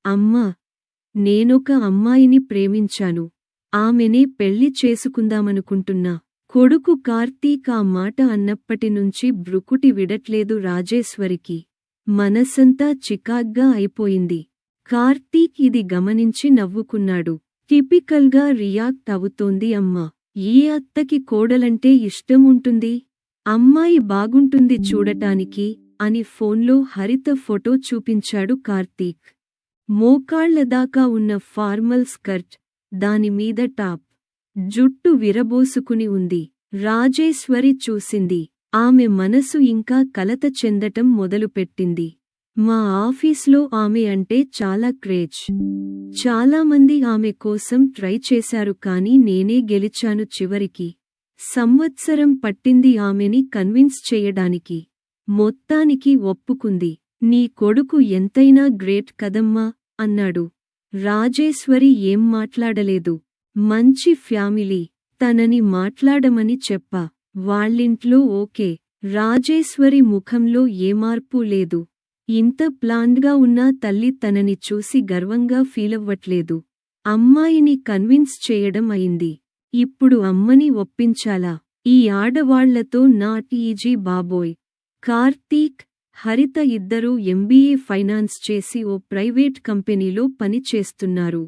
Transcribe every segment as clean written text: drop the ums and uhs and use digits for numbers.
అమ్మా, నేనొక అమ్మాయిని ప్రేమించాను. ఆమెనే పెళ్లి చేసుకుందామనుకుంటున్నా. కొడుకు కార్తీక్ ఆ మాట అన్నప్పటినుంచి భ్రుకుటి విడట్లేదు రాజేశ్వరికి. మనసంతా చికాగ్గా అయిపోయింది. కార్తీక్ ఇది గమనించి నవ్వుకున్నాడు. టిపికల్గా రియాక్ట్ అవుతోంది అమ్మ. ఏ అత్తకి కోడలంటే ఇష్టం ఉంటుంది? అమ్మాయి బాగుంటుంది చూడటానికి అని ఫోన్లో హరిత ఫోటో చూపించాడు కార్తీక్. మోకాళ్లదాకా ఉన్న ఫార్మల్ స్కర్ట్, దానిమీద టాప్. జుట్టు విరబోసుకుని ఉంది. రాజేశ్వరి చూసింది. ఆమె మనసు ఇంకా కలత చెందటం మొదలుపెట్టింది. మా ఆఫీస్లో ఆమె అంటే చాలా క్రేజ్. చాలామంది ఆమె కోసం ట్రై చేశారు కానీ నేనే గెలిచాను చివరికి. సంవత్సరం పట్టింది ఆమెని కన్విన్స్ చేయడానికి. మొత్తానికి ఒప్పుకుంది. నీ కొడుకు ఎంతైనా గ్రేట్ కదమ్మా అన్నాడు. రాజేశ్వరి ఏం మాట్లాడలేదు. మంచి ఫ్యామిలీ, తనని మాట్లాడమని చెప్పా. వాళ్ళింట్లో ఓకే. రాజేశ్వరి ముఖంలో ఏ మార్పు లేదు. ఇంత ప్లాన్డ్గా ఉన్నా తల్లి తనని చూసి గర్వంగా ఫీలవ్వట్లేదు. అమ్మాయిని కన్విన్స్ చేయడం అయింది. ఇప్పుడు అమ్మని ఒప్పించాలా? ఈ ఆడవాళ్లతో నాట్ ఈజీ బాబోయ్. కార్తీక్, హరిత ఇద్దరూ ఎంబీఏ ఫైనాన్స్ చేసి ఓ ప్రైవేట్ కంపెనీలో పని చేస్తున్నారు.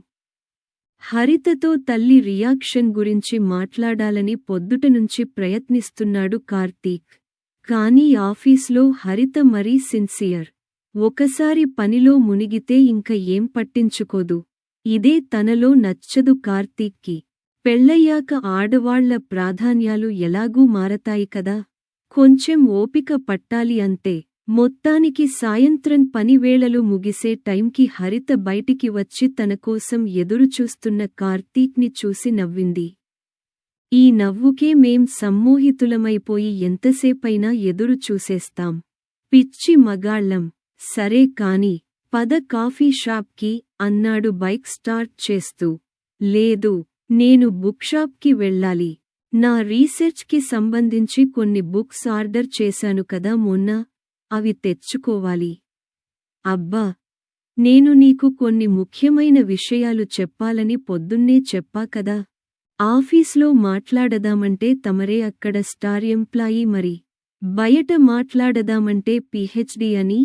హరితతో తల్లి రియాక్షన్ గురించి మాట్లాడాలని పొద్దుటనుంచి ప్రయత్నిస్తున్నాడు కార్తీక్. కానీ ఆఫీస్లో హరిత మరీ సిన్సియర్. ఒకసారి పనిలో మునిగితే ఇంక ఏం పట్టించుకోదు. ఇదే తనలో నచ్చదు కార్తీక్కి. పెళ్లయ్యాక ఆడవాళ్ల ప్రాధాన్యాలు ఎలాగూ మారతాయి కదా. కొంచెం ఓపిక పట్టాలి అంతే. మొత్తానికి సాయంత్రం పనివేళలు ముగిసే టైంకి హరిత బయటికి వచ్చి తనకోసం ఎదురుచూస్తున్న కార్తీక్ని చూసి నవ్వింది. ఈ నవ్వుకే మేం సమ్మోహితులమైపోయి ఎంతసేపైనా ఎదురు చూసేస్తాం. పిచ్చి మగాళ్ళం. సరే కాని, పద కాఫీ షాప్కి అన్నాడు బైక్ స్టార్ట్ చేస్తూ. లేదు, నేను బుక్ షాప్కి వెళ్ళాలి. నా రీసెర్చ్కి సంబంధించి కొన్ని బుక్స్ ఆర్డర్ చేశాను కదా మొన్న, అవి తెచ్చుకోవాలి. అబ్బా, నేను నీకు కొన్ని ముఖ్యమైన విషయాలు చెప్పాలని పొద్దున్నే చెప్పా కదా. ఆఫీస్లో మాట్లాడదామంటే తమరే అక్కడ స్టార్ ఎంప్లాయీ మరి. బయట మాట్లాడదామంటే పీహెచ్డీ అని,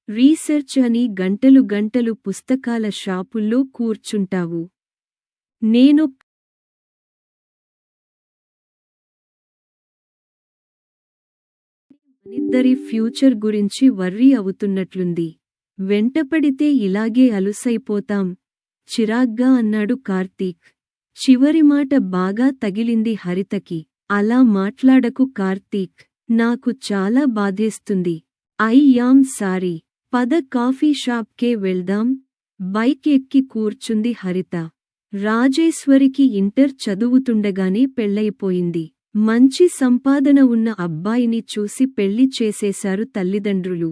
రీసెర్చ్ అని గంటలు గంటలు పుస్తకాల షాపుల్లో కూర్చుంటావు. నేను మనిద్దరి ఫ్యూచర్ గురించి వర్రీ అవుతున్నట్లుంది. వెంటపడితే ఇలాగే అలుసైపోతాం, చిరాగ్గా అన్నాడు కార్తీక్. చివరి మాట బాగా తగిలింది హరితకి. అలా మాట్లాడకు కార్తీక్, నాకు చాలా బాధేస్తుంది. I am sorry. పద కాఫీ షాప్కే వెళ్దాం. బైక్ ఎక్కి కూర్చుంది హరిత. రాజేశ్వరికి ఇంటర్ చదువుతుండగానే పెళ్లయిపోయింది. మంచి సంపాదన ఉన్న అబ్బాయిని చూసి పెళ్లి చేసేశారు తల్లిదండ్రులు.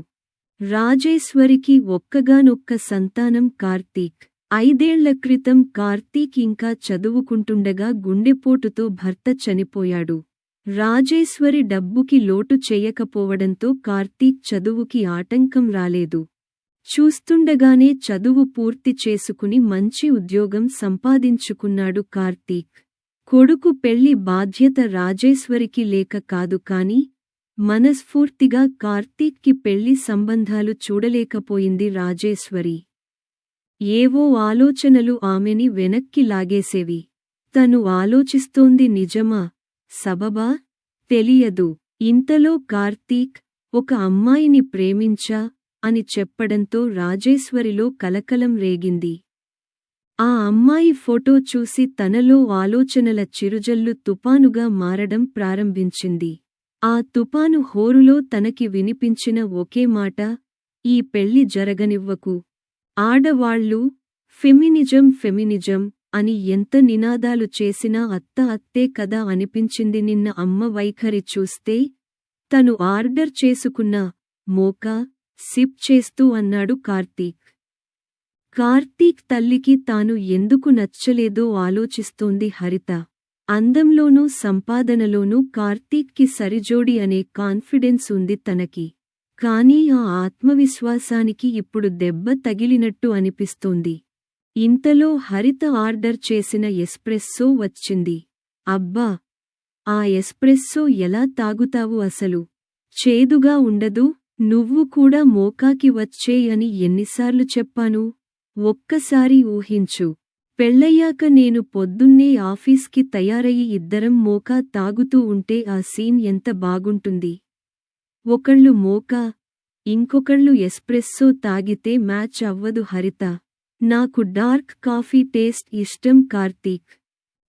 రాజేశ్వరికి ఒక్కగానొక్క సంతానం కార్తీక్. 5 ఏళ్ల క్రితం కార్తీక్ ఇంకా చదువుకుంటుండగా గుండెపోటుతో భర్త చనిపోయాడు. రాజేశ్వరి డబ్బుకి లోటు చేయకపోవడంతో కార్తీక్ చదువుకి ఆటంకం రాలేదు. చూస్తుండగానే చదువు పూర్తి చేసుకుని మంచి ఉద్యోగం సంపాదించుకున్నాడు కార్తీక్. కొడుకు పెళ్లి బాధ్యత రాజేశ్వరికి లేక కాదు కాని, మనస్ఫూర్తిగా కార్తీక్కి పెళ్లి సంబంధాలు చూడలేకపోయింది రాజేశ్వరి. ఏవో ఆలోచనలు ఆమెని వెనక్కి లాగేసేవి. తను ఆలోచిస్తోంది నిజమా, సబబా? తెలియదు. ఇంతలో కార్తీక్, ఒక అమ్మాయిని ప్రేమించా అని చెప్పడంతో రాజేశ్వరిలో కలకలం రేగింది. ఆ అమ్మాయి ఫోటో చూసి తనలో ఆలోచనల చిరుజల్లు తుపానుగా మారడం ప్రారంభించింది. ఆ తుపాను హోరులో తనకి వినిపించిన ఒకే మాట, ఈ పెళ్లి జరగనివ్వకు. ఆడవాళ్ళు, ఫెమినిజం అని ఎంత నినాదాలు చేసినా అత్త అత్తే కదా అనిపించింది. నిన్న అమ్మ వైఖరి చూస్తే, తను ఆర్డర్ చేసుకున్న మోకా సిప్ చేస్తూ అన్నాడు కార్తీక్. కార్తీక్ తల్లికి తాను ఎందుకు నచ్చలేదో ఆలోచిస్తోంది హరిత. అందంలోనూ సంపాదనలోనూ కార్తీక్కి సరిజోడి అనే కాన్ఫిడెన్స్ ఉంది తనకి. కానీ ఆ ఆత్మవిశ్వాసానికి ఇప్పుడు దెబ్బ తగిలినట్టు అనిపిస్తోంది. ఇంతలో హరిత ఆర్డర్ చేసిన ఎస్ప్రెస్సో వచ్చింది. అబ్బా! ఆ ఎస్ప్రెస్సో ఎలా తాగుతావు అసలు? చేదుగా ఉండదూ? నువ్వు కూడా మోకాకి వచ్చేయ్ అని ఎన్నిసార్లు చెప్పాను? ఒక్కసారి ఊహించు. పెళ్ళయ్యాక నేను పొద్దున్నే ఆఫీస్కి తయారయి ఇద్దరం మోకా తాగుతూ ఉంటే ఆ సీన్ ఎంత బాగుంటుంది. ఒకళ్ళు మోకా, ఇంకొకళ్ళు ఎస్ప్రెస్సో తాగితే మ్యాచ్ అవ్వదు హరిత. నాకు డార్క్ కాఫీ టేస్ట్ ఇష్టం కార్తీక్.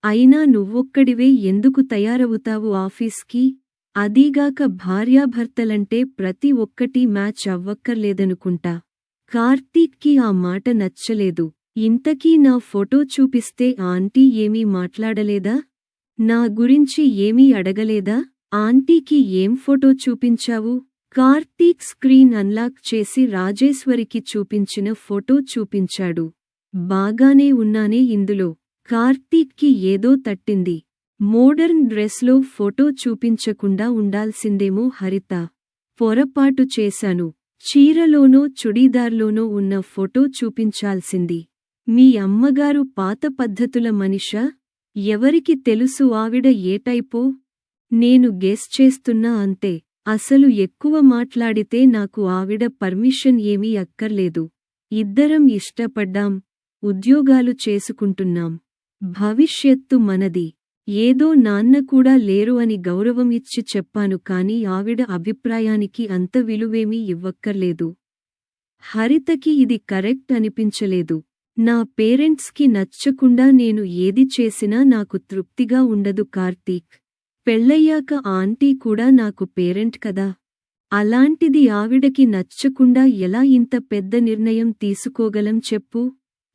అయినా నువ్వొక్కడివే ఎందుకు తయారవుతావు ఆఫీస్కి? అదీగాక భార్యాభర్తలంటే ప్రతి ఒక్కటీ మ్యాచ్ అవ్వక్కర్లేదనుకుంటా. కార్తీక్కి ఆ మాట నచ్చలేదు. ఇంతకీ నా ఫోటో చూపిస్తే ఆంటీ ఏమీ మాట్లాడలేదా? నా గురించి ఏమీ అడగలేదా? ఆంటీకి ఏం ఫోటో చూపించావు? కార్తీక్ స్క్రీన్ అన్లాక్ చేసి రాజేశ్వరికి చూపించిన ఫోటో చూపించాడు. బాగానే ఉన్నానే ఇందులో. కార్తీక్కి ఏదో తట్టింది. మోడర్న్ డ్రెస్లో ఫోటో చూపించకుండా ఉండాల్సిందేమో హరిత. పొరపాటు చేశాను. చీరలోనో చుడీదార్లోనో ఉన్న ఫోటో చూపించాల్సింది. మీ అమ్మగారు పాత పద్ధతుల మనిషా? ఎవరికి తెలుసు ఆవిడ ఏ టైపో? నేను గెస్ చేస్తున్నా అంతే. అసలు ఎక్కువ మాట్లాడితే నాకు ఆవిడ పర్మిషన్ ఏమీ అక్కర్లేదు. ఇద్దరం ఇష్టపడ్డాం, ఉద్యోగాలు చేసుకుంటున్నాం. భవిష్యత్తు మనది. ఏదో నాన్న కూడా లేరు అని గౌరవం ఇచ్చి చెప్పాను కానీ ఆవిడ అభిప్రాయానికి అంత విలువేమీ ఇవ్వక్కర్లేదు. హరితకి ఇది కరెక్ట్ అనిపించలేదు. నా పేరెంట్స్కి నచ్చకుండా నేను ఏది చేసినా నాకు తృప్తిగా ఉండదు కార్తీక్. పెళ్ళయ్యాక ఆంటీ కూడా నాకు పేరెంట్ కదా. అలాంటిది ఆవిడకి నచ్చకుండా ఎలా ఇంత పెద్ద నిర్ణయం తీసుకోగలం చెప్పు?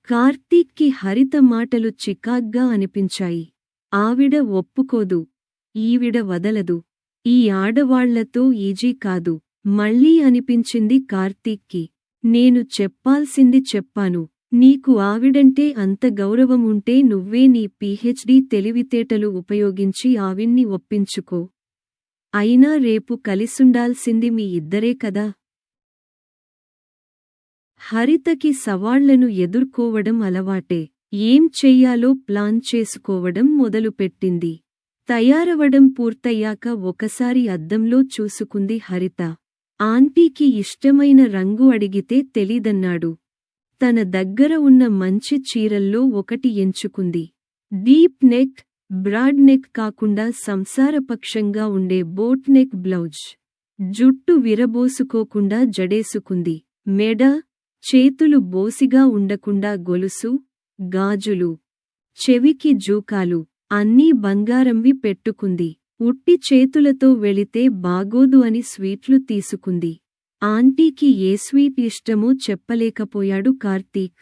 కార్తీక్కి హరిత మాటలు చికాగ్గా అనిపించాయి. ఆవిడ ఒప్పుకోదు. ఈవిడ వదలదు. ఈ ఆడవాళ్లతో ఈజీ కాదు. మళ్ళీ అనిపించింది కార్తీక్కి. నేను చెప్పాల్సింది చెప్పాను. నీకు ఆవిడంటే అంత గౌరవం ఉంటే నువ్వే నీ పీహెచ్డీ తెలివితేటలు ఉపయోగించి ఆవిణ్ణి ఒప్పించుకో. అయినా రేపు కలిసుండాల్సింది మీ ఇద్దరే కదా. హరితకి సవాళ్లను ఎదుర్కోవడం అలవాటే. ఏం చెయ్యాలో ప్లాన్ చేసుకోవడం మొదలుపెట్టింది. తయారవడం పూర్తయ్యాక ఒకసారి అద్దంలో చూసుకుంది హరిత. ఆంటీకి ఇష్టమైన రంగు అడిగితే తెలీదన్నాడు. తన దగ్గర ఉన్న మంచి చీరల్లో ఒకటి ఎంచుకుంది. డీప్ నెక్, బ్రాడ్ నెక్ కాకుండా సంసారపక్షంగా ఉండే బోట్ నెక్ బ్లౌజ్. జుట్టు విరబోసుకోకుండా జడేసుకుంది. మెడ, చేతులు బోసిగా ఉండకుండా గొలుసు, గాజులు, చెవికి జూకాలు అన్నీ బంగారంవి పెట్టుకుంది. ఉట్టి చేతులతో వెళితే బాగోదు అని స్వీట్లు తీసుకుంది. ఆంటీకి ఏ స్వీట్ ఇష్టమో చెప్పలేకపోయాడు కార్తీక్.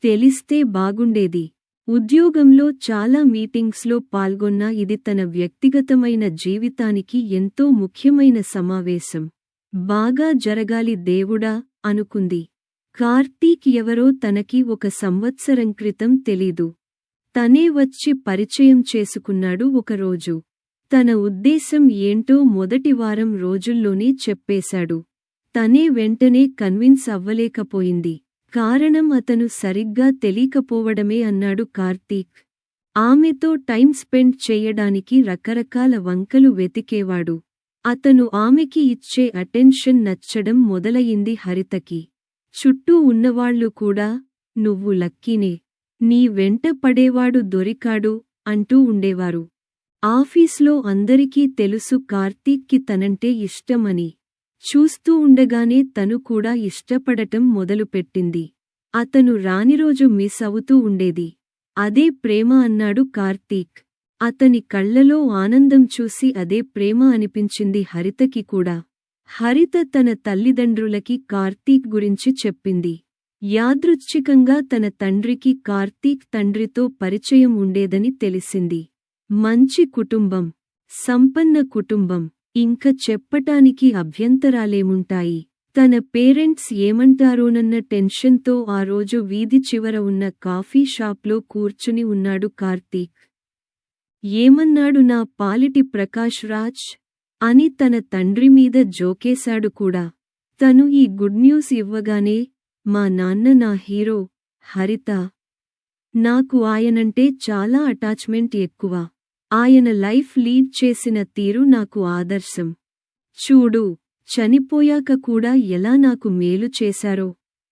తెలిస్తే బాగుండేది. ఉద్యోగంలో చాలా మీటింగ్స్లో పాల్గొన్నా ఇది తన వ్యక్తిగతమైన జీవితానికి ఎంతో ముఖ్యమైన సమావేశం. బాగా జరగాలి దేవుడా అనుకుంది. కార్తీక్ ఎవరో తనకి 1 సంవత్సరం క్రితం తెలీదు. తనే వచ్చి పరిచయం చేసుకున్నాడు ఒకరోజు. తన ఉద్దేశం ఏంటో మొదటి వారం రోజుల్లోనే చెప్పేశాడు. తనే వెంటనే కన్విన్స్ అవ్వలేకపోయింది. కారణం అతను సరిగ్గా తెలీకపోవడమే అన్నాడు కార్తీక్. ఆమెతో టైం స్పెండ్ చెయ్యడానికి రకరకాల వంకలు వెతికేవాడు. అతను ఆమెకి ఇచ్చే అటెన్షన్ నచ్చడం మొదలయింది హరితకి. చుట్టూ ఉన్నవాళ్లు కూడా, నువ్వు లక్కీనే. నీ వెంట పడేవాడు దొరికాడు అంటూ ఉండేవారు. ఆఫీస్లో అందరికీ తెలుసు కార్తీక్కి తనంటే ఇష్టమని. చూస్తూ ఉండగానే తను కూడా ఇష్టపడటం మొదలుపెట్టింది. అతను రానిరోజు మిస్ అవుతూ ఉండేది. అదే ప్రేమ అన్నాడు కార్తీక్. అతని కళ్లలో ఆనందం చూసి అదే ప్రేమ అనిపించింది హరితకి కూడా. హరిత తన తల్లిదండ్రులకి కార్తీక్ గురించి చెప్పింది. యాదృచ్ఛికంగా తన తండ్రికి కార్తీక్ తండ్రితో పరిచయం ఉండేదని తెలిసింది. మంచి కుటుంబం, సంపన్న కుటుంబం. ఇంక చెప్పటానికి అభ్యంతరాలేముంటాయి. తన పేరెంట్స్ ఏమంటారోనన్న టెన్షన్తో ఆ రోజు వీధి చివర ఉన్న కాఫీ షాప్లో కూర్చుని ఉన్నాడు కార్తీక్. ఏమన్నాడు నా పాలిటి ప్రకాష్ రాజ్ అని తన తండ్రి మీద జోకేశాడు కూడా. తను ఈ గుడ్ న్యూస్ ఇవ్వగానే, మా నాన్న నా హీరో, హరిత. నాకు ఆయనంటే చాలా అటాచ్మెంట్ ఎక్కువ. ఆయన లైఫ్ లీడ్ చేసిన తీరు నాకు ఆదర్శం. చూడు, చనిపోయాక కూడా ఎలా నాకు మేలు చేశారో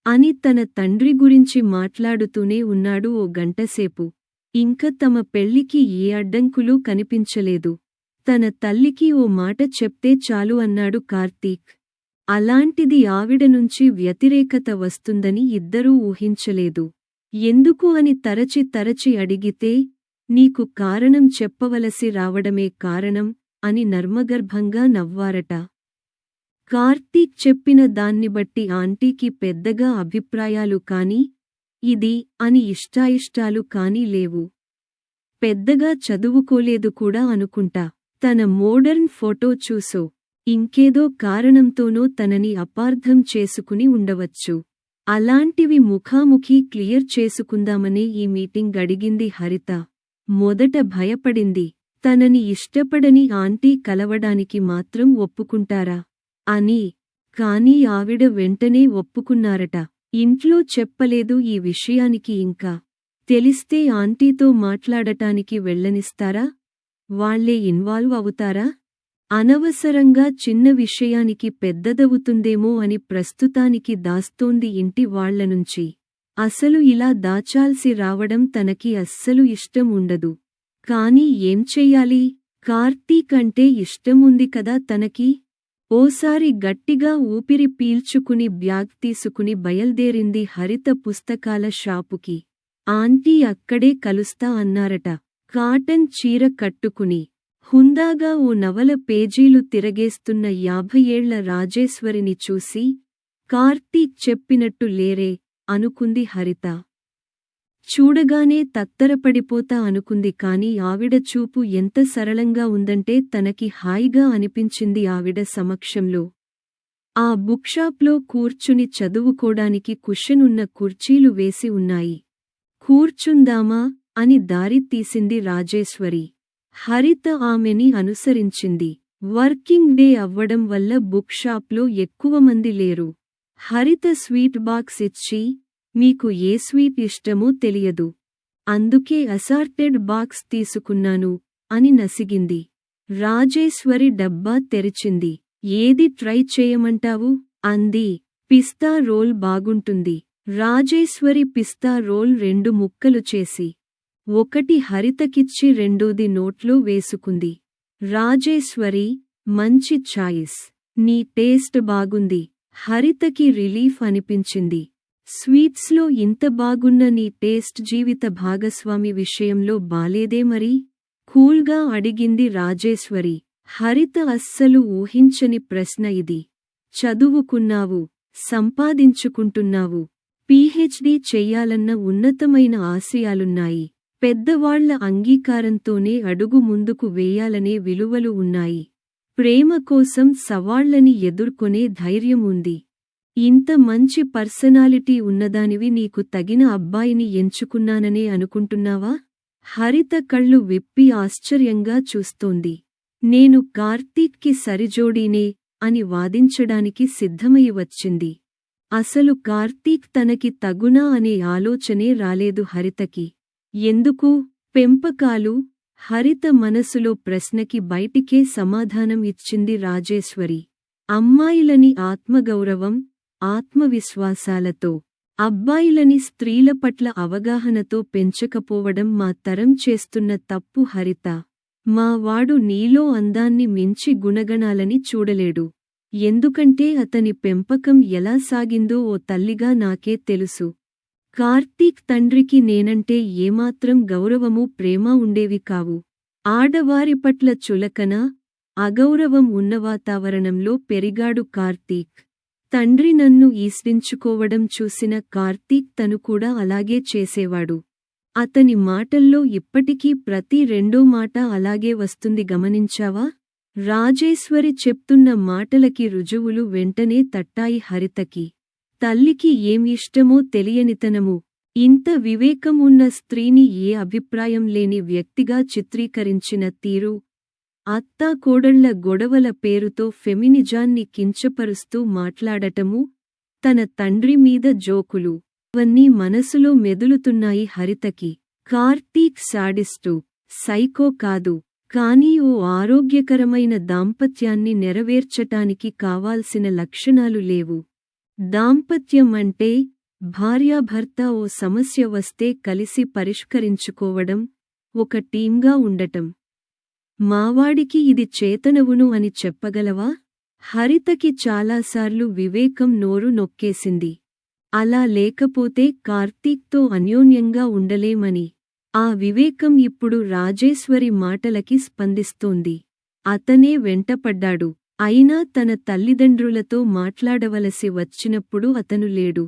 అని తన తండ్రి గురించి మాట్లాడుతూనే ఉన్నాడు ఓ గంటసేపు. ఇంక తమ పెళ్లికి ఏ అడ్డంకులూ కనిపించలేదు. తన తల్లికి ఓ మాట చెప్తే చాలు అన్నాడు కార్తీక్. అలాంటిది ఆవిడ నుంచి వ్యతిరేకత వస్తుందని ఇద్దరూ ఊహించలేదు. ఎందుకు అని తరచి తరచి అడిగితే, నీకు కారణం చెప్పవలసి రావడమే కారణం అని నర్మగర్భంగా నవ్వారట. కార్తీక్ చెప్పిన దాన్ని బట్టి ఆంటీకి పెద్దగా అభిప్రాయాలు కాని, ఇది అని ఇష్టాయిష్టాలు కాని లేవు. పెద్దగా చదువుకోలేదు కూడా అనుకుంటా. తన మోడర్న్ ఫోటో చూసో, ఇంకేదో కారణంతోనో తనని అపార్థం చేసుకుని ఉండవచ్చు. అలాంటివి ముఖాముఖీ క్లియర్ చేసుకుందామనే ఈ మీటింగ్ అడిగింది హరిత. మొదట భయపడింది. తనని ఇష్టపడని ఆంటీ కలవడానికి మాత్రం ఒప్పుకుంటారా అని. కాని ఆవిడ వెంటనే ఒప్పుకున్నారట. ఇంట్లో చెప్పలేదు ఈ విషయానికి. ఇంకా తెలిస్తే ఆంటీతో మాట్లాడటానికి వెళ్ళనిస్తారా? వాళ్లే ఇన్వాల్వ్ అవుతారా? అనవసరంగా చిన్న విషయానికి పెద్దదవుతుందేమో అని ప్రస్తుతానికి దాస్తోంది ఇంటి వాళ్లనుంచి. అసలు ఇలా దాచాల్సి రావడం తనకి అస్సలు ఇష్టం ఉండదు. కాని ఏం చెయ్యాలి? కార్తీక్ అంటే ఇష్టముంది కదా తనకి. ఓసారి గట్టిగా ఊపిరి పీల్చుకుని బ్యాగ్ తీసుకుని బయల్దేరింది హరిత పుస్తకాల షాపుకి. ఆంటీ అక్కడే కలుస్తా అన్నారట. కాటన్ చీర కట్టుకుని, హుందాగా ఓ నవల పేజీలు తిరగేస్తున్న 50 ఏళ్ల రాజేశ్వరిని చూసి, కార్తీక్ చెప్పినట్టు లేరే అనుకుంది హరిత. చూడగానే తత్తరపడిపోతా అనుకుంది. కాని ఆవిడ చూపు ఎంత సరళంగా ఉందంటే తనకి హాయిగా అనిపించింది ఆవిడ సమక్షంలో. ఆ బుక్షాప్లో కూర్చుని చదువుకోడానికి కుషనున్న కుర్చీలు వేసి ఉన్నాయి. కూర్చుందామా అని దారి తీసింది రాజేశ్వరి. హరిత ఆమెని అనుసరించింది. వర్కింగ్ డే అవ్వడం వల్ల బుక్ షాప్లో ఎక్కువ మంది లేరు. హరిత స్వీట్ బాక్స్ ఇచ్చి, మీకు ఏ స్వీట్ ఇష్టమో తెలియదు, అందుకే అసార్టెడ్ బాక్స్ తీసుకున్నాను అని నసిగింది. రాజేశ్వరి డబ్బా తెరిచింది. ఏది ట్రై చేయమంటావు అంది. పిస్తా రోల్ బాగుంటుంది. రాజేశ్వరి పిస్తా రోల్ 2 ముక్కలు చేసి, ఒకటి హరితకిచ్చి రెండోది నోట్లో వేసుకుంది. రాజేశ్వరి, మంచి ఛాయిస్. నీ టేస్ట్ బాగుంది. హరితకి రిలీఫ్ అనిపించింది. స్వీట్స్లో ఇంత బాగున్న నీ టేస్ట్ జీవిత భాగస్వామి విషయంలో బాలేదే మరి? కూల్గా అడిగింది రాజేశ్వరి. హరిత అస్సలు ఊహించని ప్రశ్న ఇది. చదువుకున్నావు, సంపాదించుకుంటున్నావు, పీహెచ్డీ చెయ్యాలన్న ఉన్నతమైన ఆశయాలున్నాయి. పెద్దవాళ్ల అంగీకారంతోనే అడుగు ముందుకు వేయాలనే విలువలు ఉన్నాయి. ప్రేమ కోసం సవాళ్లని ఎదుర్కొనే ధైర్యం ఉంది. ఇంత మంచి పర్సనాలిటీ ఉన్నదానివి నీకు తగిన అబ్బాయిని ఎంచుకున్నాననే అనుకుంటున్నావా? హరిత కళ్ళు విప్పి ఆశ్చర్యంగా చూస్తోంది. నేను కార్తీక్కి సరిజోడీనే అని వాదించడానికి సిద్ధమై వచ్చింది. అసలు కార్తీక్ తనకి తగునా అనే ఆలోచనే రాలేదు హరితకి. ఎందుకు? పెంపకాలు? హరిత మనసులో ప్రశ్నకి బయటికే సమాధానం ఇచ్చింది రాజేశ్వరి. అమ్మాయిలని ఆత్మగౌరవం, ఆత్మవిశ్వాసాలతో, అబ్బాయిలని స్త్రీల పట్ల అవగాహనతో పెంచకపోవడం మా తరం చేస్తున్న తప్పు హరిత. మా వాడు నీలో అందాన్ని మించి గుణగణాలని చూడలేడు. ఎందుకంటే అతని పెంపకం ఎలా సాగిందో ఓ తల్లిగా నాకే తెలుసు. కార్తీక్ తండ్రికి నేనంటే ఏమాత్రం గౌరవమూ ప్రేమ ఉండేవి కావు. ఆడవారి పట్ల చులకన, అగౌరవం ఉన్న వాతావరణంలో పెరిగాడు కార్తీక్. తండ్రి నన్ను ఈస్రించుకోవడం చూసిన కార్తీక్ తను కూడా అలాగే చేసేవాడు. అతని మాటల్లో ఇప్పటికీ ప్రతి రెండో మాట అలాగే వస్తుంది గమనించావా? రాజేశ్వరి చెప్తున్న మాటలకి రుజువులు వెంటనే తట్టాయి హరితకి. తల్లికి ఏం ఇష్టమో తెలియనితనము. ఇంత వివేకం ఉన్న స్త్రీని ఏ అభిప్రాయం లేని వ్యక్తిగా చిత్రీకరించిన తీరు. అత్తాకోడళ్ల గొడవల పేరుతో ఫెమినిజాన్ని కించపరుస్తూ మాట్లాడటము, తన తండ్రి మీద జోకులు, అవన్నీ మనసులో మెదులుతున్నాయి హరితకి. కార్తీక్ శాడిస్టు, సైకో కాదు, కానీ ఓ ఆరోగ్యకరమైన దాంపత్యాన్ని నెరవేర్చటానికి కావాల్సిన లక్షణాలు లేవు. దాంపత్యం అంటే భార్యాభర్త ఓ సమస్య వస్తే కలిసి పరిష్కరించుకోవడం, ఒక టీంగా ఉండటం. మావాడికి ఇది చేతనవును అని చెప్పగలవా? హరితకి చాలాసార్లు వివేకం నోరు నొక్కేసింది. అలా లేకపోతే కార్తీక్తో అన్యోన్యంగా ఉండలేమని. ఆ వివేకం ఇప్పుడు రాజేశ్వరి మాటలకి స్పందిస్తోంది. అతనే వెంటపడ్డాడు. అయినా తన తల్లిదండ్రులతో మాట్లాడవలసి వచ్చినప్పుడు అతను లేడు.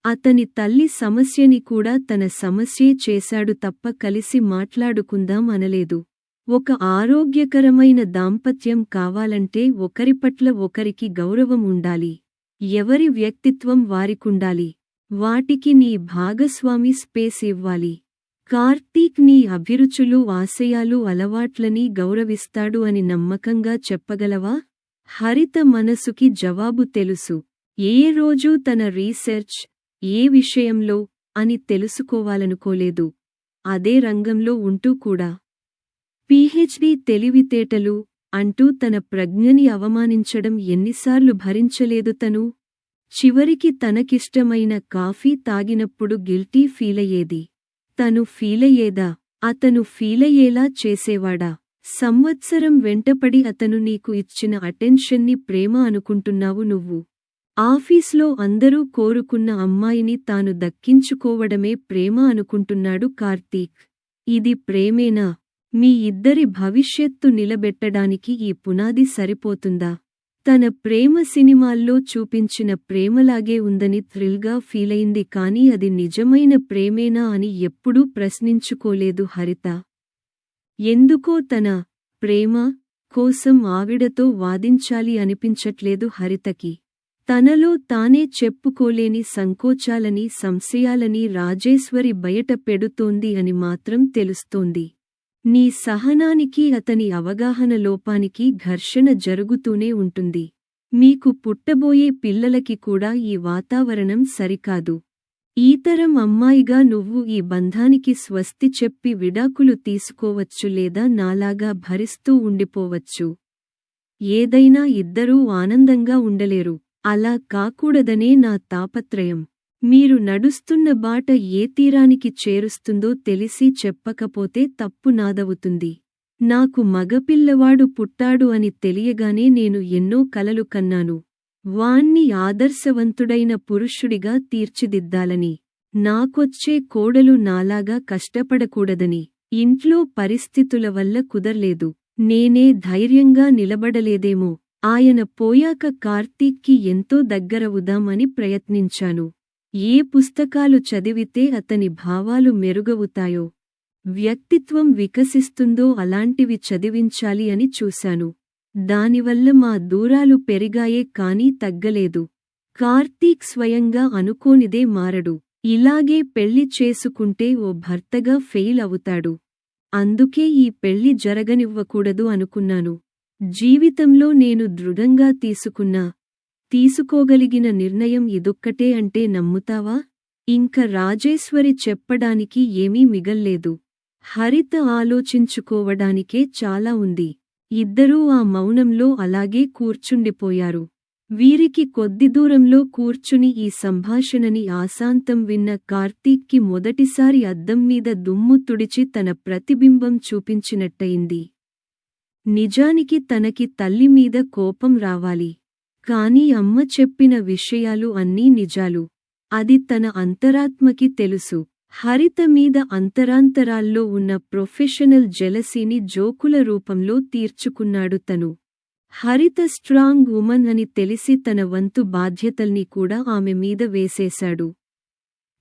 అతని తల్లి సమస్యని కూడా తన సమస్యే చేశాడు తప్ప కలిసి మాట్లాడుకుందాం అనలేదు. ఒక ఆరోగ్యకరమైన దాంపత్యం కావాలంటే ఒకరిపట్ల ఒకరికి గౌరవం ఉండాలి. ఎవరి వ్యక్తిత్వం వారికుండాలి. వాటికి నీ భాగస్వామి స్పేస్ ఇవ్వాలి. కార్తీక్ నీ అభిరుచులు, ఆశయాలు, అలవాట్లని గౌరవిస్తాడు అని నమ్మకంగా చెప్పగలవా? హరిత మనసుకి జవాబు తెలుసు. ఏ రోజూ తన రీసెర్చ్ ఏ విషయంలో అని తెలుసుకోవాలనుకోలేదు. అదే రంగంలో ఉంటూ కూడా పీహెచ్డీ తెలివితేటలు అంటూ తన ప్రజ్ఞని అవమానించడం ఎన్నిసార్లు భరించలేదు తను? చివరికి తనకిష్టమైన కాఫీ తాగినప్పుడు గిల్టీ ఫీలయ్యేది. తను ఫీలయ్యేదా? అతను ఫీలయ్యేలా చేసేవాడా? సంవత్సరం వెంటపడి అతను నీకు ఇచ్చిన అటెన్షన్ని ప్రేమ అనుకుంటున్నావు నువ్వు. ఆఫీస్లో అందరూ కోరుకున్న అమ్మాయిని తాను దక్కించుకోవడమే ప్రేమ అనుకుంటున్నాడు కార్తీక్. ఇది ప్రేమేనా? మీ ఇద్దరి భవిష్యత్తు నిలబెట్టడానికి ఈ పునాది సరిపోతుందా? తన ప్రేమ సినిమాల్లో చూపించిన ప్రేమలాగే ఉందని థ్రిల్గా ఫీలయింది కానీ అది నిజమైన ప్రేమేనా అని ఎప్పుడూ ప్రశ్నించుకోలేదు హరిత. ఎందుకో తన ప్రేమ కోసం ఆవిడతో వాదించాలి అనిపించట్లేదు హరితకి. తనలో తానే చెప్పుకోలేని సంకోచాలని, సంశయాలని రాజేశ్వరి బయట పెడుతోంది అని మాత్రం తెలుస్తోంది. నీ సహనానికి, అతని అవగాహన లోపానికి ఘర్షణ జరుగుతూనే ఉంటుంది. మీకు పుట్టబోయే పిల్లలకి కూడా ఈ వాతావరణం సరికాదు. ఈతరం అమ్మాయిగా నువ్వు ఈ బంధానికి స్వస్తి చెప్పి విడాకులు తీసుకోవచ్చు లేదా నాలాగా భరిస్తూ ఉండిపోవచ్చు. ఏదైనా ఇద్దరూ ఆనందంగా ఉండలేరు. అలా కాకూడదనే నా తాపత్రయం. మీరు నడుస్తున్న బాట ఏ తీరానికి చేరుస్తుందో తెలిసి చెప్పకపోతే తప్పు నాదవుతుంది. నాకు మగపిల్లవాడు పుట్టాడు అని తెలియగానే నేను ఎన్నో కలలు కన్నాను. వాణ్ణి ఆదర్శవంతుడైన పురుషుడిగా తీర్చిదిద్దాలని. నాకొచ్చే కోడలు నాలాగా కష్టపడకూడదని. ఇంట్లో పరిస్థితుల వల్ల కుదర్లేదు. నేనే ధైర్యంగా నిలబడలేదేమో. ఆయన పోయాక కార్తీక్కి ఎంతో దగ్గరవుదామని ప్రయత్నించాను. ఏ పుస్తకాలు చదివితే అతని భావాలు మెరుగవుతాయో, వ్యక్తిత్వం వికసిస్తుందో అలాంటివి చదివించాలి అని చూశాను. దానివల్ల మా దూరాలు పెరిగాయే కానీ తగ్గలేదు. కార్తీక్ స్వయంగా అనుకోనిదే మారడు. ఇలాగే పెళ్లి చేసుకుంటే ఓ భర్తగా ఫెయిల్ అవుతాడు. అందుకే ఈ పెళ్లి జరగనివ్వకూడదు అనుకున్నాను. జీవితంలో నేను దృఢంగా తీసుకోగలిగిన నిర్ణయం ఇదొక్కటే అంటే నమ్ముతావా? ఇంక రాజేశ్వరి చెప్పడానికి ఏమీ మిగల్లేదు. హరిత ఆలోచించుకోవడానికే చాలా ఉంది. ఇద్దరూ ఆ మౌనంలో అలాగే కూర్చుండిపోయారు. వీరికి కొద్ది దూరంలో కూర్చుని ఈ సంభాషణని ఆశాంతం విన్న కార్తీక్కి మొదటిసారి అద్దం మీద దుమ్ము తుడిచి తన ప్రతిబింబం చూపించినట్టయింది. నిజానికి తనకి తల్లి మీద కోపం రావాలి. కాని అమ్మ చెప్పిన విషయాలు అన్నీ నిజాలు. అది తన అంతరాత్మకి తెలుసు. హరిత మీద అంతరాంతరాల్లో ఉన్న ప్రొఫెషనల్ జెలసీని జోకుల రూపంలో తీర్చుకున్నాడు తను. హరిత స్ట్రాంగ్ ఉమన్ అని తెలిసి తన వంతు బాధ్యతల్ని కూడా ఆమె మీద వేసేశాడు.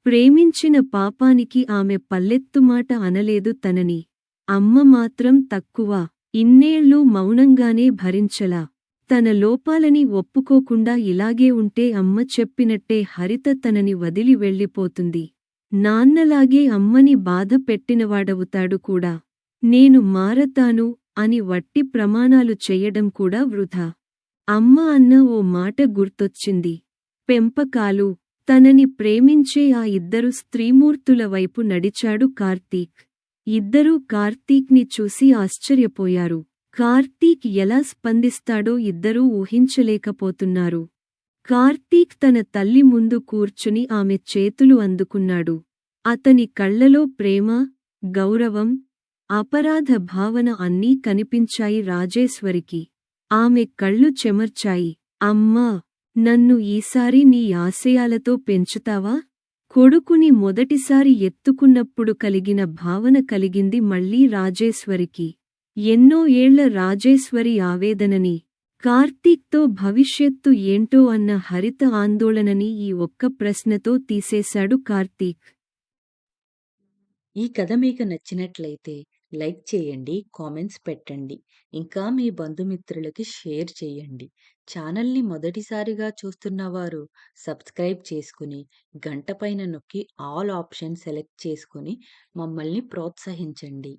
ప్రేమించిన పాపానికి ఆమె పల్లెత్తుమాట అనలేదు తనని. అమ్మ మాత్రం తక్కువ. ఇన్నేళ్లు మౌనంగానే భరించలా. తన లోపాలని ఒప్పుకోకుండా ఇలాగే ఉంటే అమ్మ చెప్పినట్టే హరిత తనని వదిలి వెళ్ళిపోతుంది. నాన్నలాగే అమ్మని బాధ పెట్టినవాడవుతాడు కూడా. నేను మారతాను అని వట్టి ప్రమాణాలు చెయ్యడం కూడా వృధా. అమ్మ అన్న ఓ మాట గుర్తొచ్చింది. పెంపకాలు. తనని ప్రేమించే ఆ ఇద్దరు స్త్రీమూర్తుల వైపు నడిచాడు కార్తీక్. ఇద్దరూ కార్తీక్ని చూసి ఆశ్చర్యపోయారు. కార్తీక్ ఎలా స్పందిస్తాడో ఇద్దరూ ఊహించలేకపోతున్నారు. కార్తీక్ తన తల్లి ముందు కూర్చుని ఆమె చేతులు అందుకున్నాడు. అతని కళ్లలో ప్రేమ, గౌరవం, అపరాధ భావన అన్నీ కనిపించాయి రాజేశ్వరికి. ఆమె కళ్ళు చెమర్చాయి. అమ్మా! నన్ను ఈసారి నీ ఆశయాలతో పెంచుతావా? కొడుకుని మొదటిసారి ఎత్తుకున్నప్పుడు కలిగిన భావన కలిగింది మళ్ళీ రాజేశ్వరికి. ఎన్నో ఏళ్ల రాజేశ్వరి ఆవేదనని, కార్తీక్తో భవిష్యత్తు ఏంటో అన్న హరిత ఆందోళనని ఈ ఒక్క ప్రశ్నతో తీసేశాడు కార్తీక్. ఈ కథ మీకు నచ్చినట్లయితే లైక్ చేయండి, కామెంట్స్ పెట్టండి. ఇంకా మీ బంధుమిత్రులకి షేర్ చేయండి. ఛానల్ని మొదటిసారిగా చూస్తున్నవారు సబ్స్క్రైబ్ చేసుకుని గంట పైన నొక్కి ఆల్ ఆప్షన్ సెలెక్ట్ చేసుకుని మమ్మల్ని ప్రోత్సహించండి.